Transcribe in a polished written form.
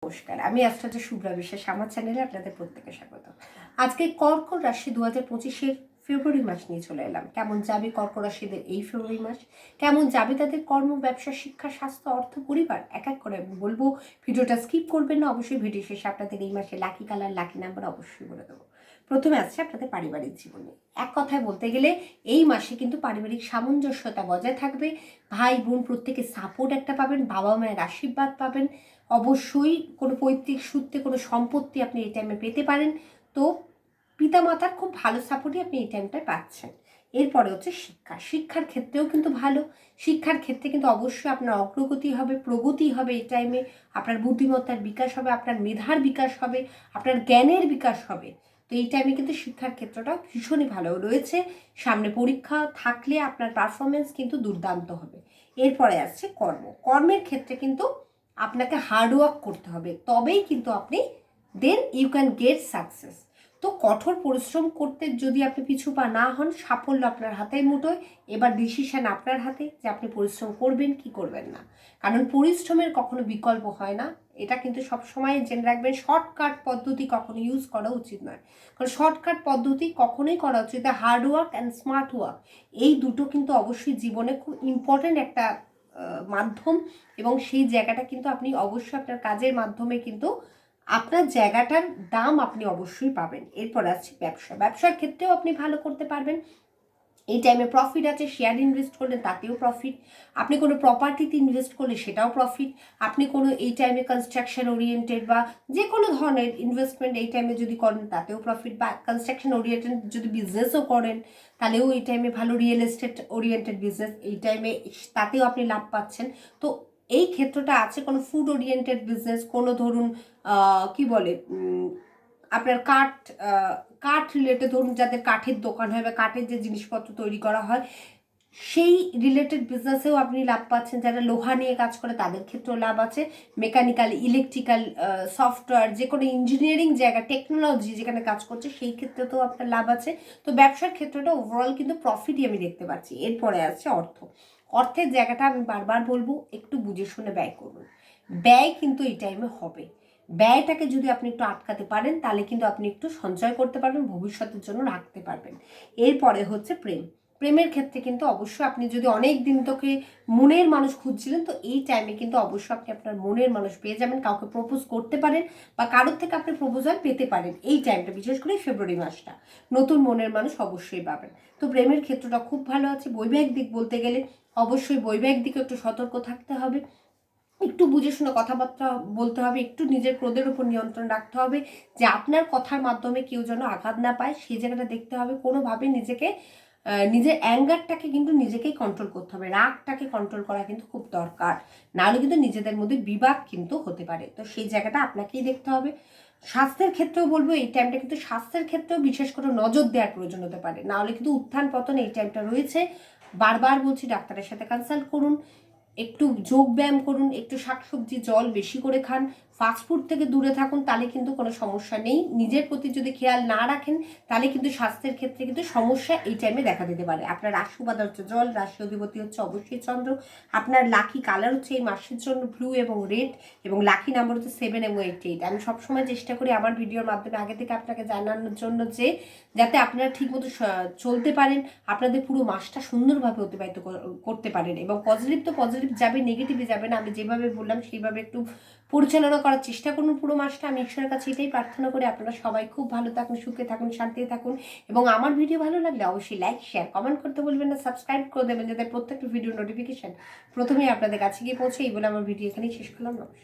নমস্কার, আমি অ্যাস্ট্রোলজার শুভ্রা বিশ্বাস। আমার চ্যানেলে আপনাদের প্রত্যেকে স্বাগত। আজকে কর্কট রাশি 2025-এর ফেব্রুয়ারি মাস নিয়ে চলে এলাম। কেমন যাবে কর্কট রাশিদের এই ফেব্রুয়ারি মাস, কেমন যাবে তাদের কর্ম, ব্যবসা, শিক্ষা, স্বাস্থ্য, অর্থ, পরিবার, এক এক করে আমি বলবো। ভিডিওটা স্কিপ করবেন না, অবশ্যই ভিডিও শেষে আপনাদের এই মাসে লাকি কালার, লাকি নাম্বার অবশ্যই বলে দেবো। প্রথমে আসছে আপনাদের পারিবারিক জীবনে। এক কথায় বলতে গেলে এই মাসে কিন্তু পারিবারিক সামঞ্জস্যতা বজায় থাকবে। ভাই বোন প্রত্যেকে সাপোর্ট একটা পাবেন, বাবা মায়ের আশীর্বাদ পাবেন। অবশ্যই কোনো পৈতৃক সূত্রে কোনো সম্পত্তি আপনি এই টাইমে পেতে পারেন। তো পিতামাতার খুব ভালো সাপোর্টই আপনি এই টাইমটায় পাচ্ছেন। এরপরে হচ্ছে শিক্ষার ক্ষেত্রেও কিন্তু ভালো। শিক্ষার ক্ষেত্রে কিন্তু অবশ্যই আপনার অগ্রগতি হবে, প্রগতি হবে এই টাইমে। আপনার বুদ্ধিমত্তার বিকাশ হবে, আপনার মেধার বিকাশ হবে, আপনার জ্ঞানের বিকাশ হবে। তো এই টাইমে কিন্তু শিক্ষার ক্ষেত্রটা ভীষণই ভালো রয়েছে। সামনে পরীক্ষা থাকলে আপনার পারফরমেন্স কিন্তু দুর্দান্ত হবে। এরপরে আসছে কর্মের ক্ষেত্রে কিন্তু আপনাকে হার্ডওয়ার্ক করতে হবে, তবেই কিন্তু আপনি ইউ ক্যান গেট সাকসেস। তো কঠোর পরিশ্রম করতে যদি আপনি পিছু পা না হন, সাফল্য আপনার হাতেই মুঠোয়। এবার ডিসিশন আপনার হাতে যে আপনি পরিশ্রম করবেন কি করবেন না, কারণ পরিশ্রমের কখনো বিকল্প হয় না। এটা কিন্তু সবসময় জেনে রাখবেন, শর্টকাট পদ্ধতি কখনো ইউজ করা উচিত নয়। কারণ শর্টকাট পদ্ধতি কখনোই করা উচিত না। হার্ডওয়ার্ক অ্যান্ড স্মার্ট ওয়ার্ক, এই দুটো কিন্তু অবশ্যই জীবনে খুব ইম্পর্টেন্ট একটা মাধ্যম। এবং সেই জায়গাটা কিন্তু আপনি অবশ্যই আপনার কাজের মাধ্যমে কিন্তু আপনার জায়গাটার দাম আপনি অবশ্যই পাবেন। এরপর আসছে ব্যবসার ক্ষেত্রেও আপনি ভালো করতে পারবেন। এই টাইমে প্রফিট আছে। শেয়ার ইনভেস্ট করলে তাতেও প্রফিট, আপনি কোনো প্রপার্টিতে ইনভেস্ট করলে সেটাও প্রফিট, আপনি কোনো এই টাইমে কনস্ট্রাকশন ওরিয়েন্টেড বা যে কোনো ধরনের ইনভেস্টমেন্ট এই টাইমে যদি করেন তাতেও প্রফিট, বা কনস্ট্রাকশন ওরিয়েন্টেড যদি বিজনেসও করেন তাহলেও এই টাইমে ভালো, রিয়েল এস্টেট ওরিয়েন্টেড বিজনেস এই টাইমে তাতেও আপনি লাভ পাচ্ছেন। তো এই ক্ষেত্রটা আছে। কোনো ফুড ওরিয়েন্টেড বিজনেস, কোনো ধরুন কি বলে আপনার কাঠ রিলেটেড, ধরুন যাদের কাঠের দোকান হয় বা কাঠের যে জিনিসপত্র তৈরি করা হয় সেই রিলেটেড বিজনেসেও আপনি লাভ পাচ্ছেন। যারা লোহা নিয়ে কাজ করে তাদের ক্ষেত্রেও লাভ আছে। মেকানিক্যাল, ইলেকট্রিক্যাল, সফটওয়্যার, যে কোনো ইঞ্জিনিয়ারিং জায়গা, টেকনোলজি যেখানে কাজ করছে সেই ক্ষেত্রেতেও আপনার লাভ আছে। তো ব্যবসার ক্ষেত্রটা ওভারঅল কিন্তু প্রফিটই আমি দেখতে পাচ্ছি। এরপরে আসছে অর্থের জায়গাটা আমি বারবার বলবো, একটু বুঝে শুনে ব্যয় করুন। ব্যয় কিন্তু এই টাইমে হবে। ব্যয়টাকে যদি আপনি একটু আটকাতে পারেন তাহলে কিন্তু আপনি একটু সঞ্চয় করতে পারবেন, ভবিষ্যতের জন্য রাখতে পারবেন। এরপরে হচ্ছে প্রেমের ক্ষেত্রে কিন্তু অবশ্যই আপনি যদি অনেক দিন থেকে মনের মানুষ খুঁজছিলেন, তো এই টাইমে কিন্তু অবশ্যই আপনি আপনার মনের মানুষ পেয়ে যাবেন। কাউকে প্রপোজ করতে পারেন বা কারোর থেকে আপনি প্রপোজাল পেতে পারেন এই টাইমটা, বিশেষ করে ফেব্রুয়ারি মাসটা নতুন মনের মানুষ অবশ্যই পাবেন। তো প্রেমের ক্ষেত্রটা খুব ভালো আছে। বৈবাহিক দিক বলতে গেলে অবশ্যই বৈবাহিক দিকে একটু সতর্ক থাকতে হবে, একটু বুঝে শুনে কথাবার্তা বলতে হবে, একটু নিজের ক্রোধের উপর নিয়ন্ত্রণ রাখতে হবে, যে আপনার কথার মাধ্যমে কেউ যেন আঘাত না পায় সেই জায়গাটা দেখতে হবে। কোনোভাবে নিজের অ্যাঙ্গারটাকে কিন্তু নিজেকেই কন্ট্রোল করতে হবে, রাগটাকে কন্ট্রোল করা কিন্তু খুব দরকার, নাহলে কিন্তু নিজেদের মধ্যে বিবাদ কিন্তু হতে পারে। তো সেই জায়গাটা আপনাকেই দেখতে হবে। স্বাস্থ্যের ক্ষেত্রেও বলবো এই টাইমটা কিন্তু স্বাস্থ্যের ক্ষেত্রেও বিশেষ করে নজর দেওয়ার প্রয়োজন হতে পারে, নাহলে কিন্তু উত্থান পতন এই টাইমটা রয়েছে। বারবার বলছি ডাক্তারের সাথে কনসাল্ট করুন, একটু যোগ ব্যায়াম করুন, একটু শাকসবজি জল বেশি করে খান, ফাস্টফুড থেকে দূরে থাকুন, তাহলে কিন্তু কোনো সমস্যা নেই। নিজের প্রতি যদি খেয়াল না রাখেন তাহলে কিন্তু স্বাস্থ্যের ক্ষেত্রে কিন্তু সমস্যা এই টাইমে দেখা দিতে পারে। আপনার রাশি উপাদান হচ্ছে জল, রাশি অধিপতি হচ্ছে অবশ্যই চন্দ্র। আপনার লাকি কালার হচ্ছে এই মাসের জন্য ব্লু এবং রেড, এবং লাকি নাম্বার হচ্ছে 7 এবং 88। আমি সবসময় চেষ্টা করি আমার ভিডিওর মাধ্যমে আগে থেকে আপনাকে জানানোর জন্য যে যাতে আপনারা ঠিকমতো চলতে পারেন, আপনাদের পুরো মাসটা সুন্দরভাবে অতিবাহিত করতে পারেন। এবং পজিটিভ তো পজিটিভ যাবে, নেগেটিভে যাবে না। আমি যেভাবে বললাম সেইভাবে একটু পরিচালনা করার চেষ্টা করুন পুরো মাসটা। আমি ঈশ্বরের কাছে এটাই প্রার্থনা করি আপনারা সবাই খুব ভালো থাকুন, সুখে থাকুন, শান্তিতে থাকুন। এবং আমার ভিডিও ভালো লাগলে অবশ্যই লাইক, শেয়ার, কমেন্ট করতে বলবেন না, সাবস্ক্রাইব করে দেবেন যাতে প্রত্যেকটা ভিডিও নোটিফিকেশন প্রথমেই আপনাদের কাছে গিয়ে পৌঁছে। এই বলে আমার ভিডিও এখানেই শেষ করলাম। নমস্কার।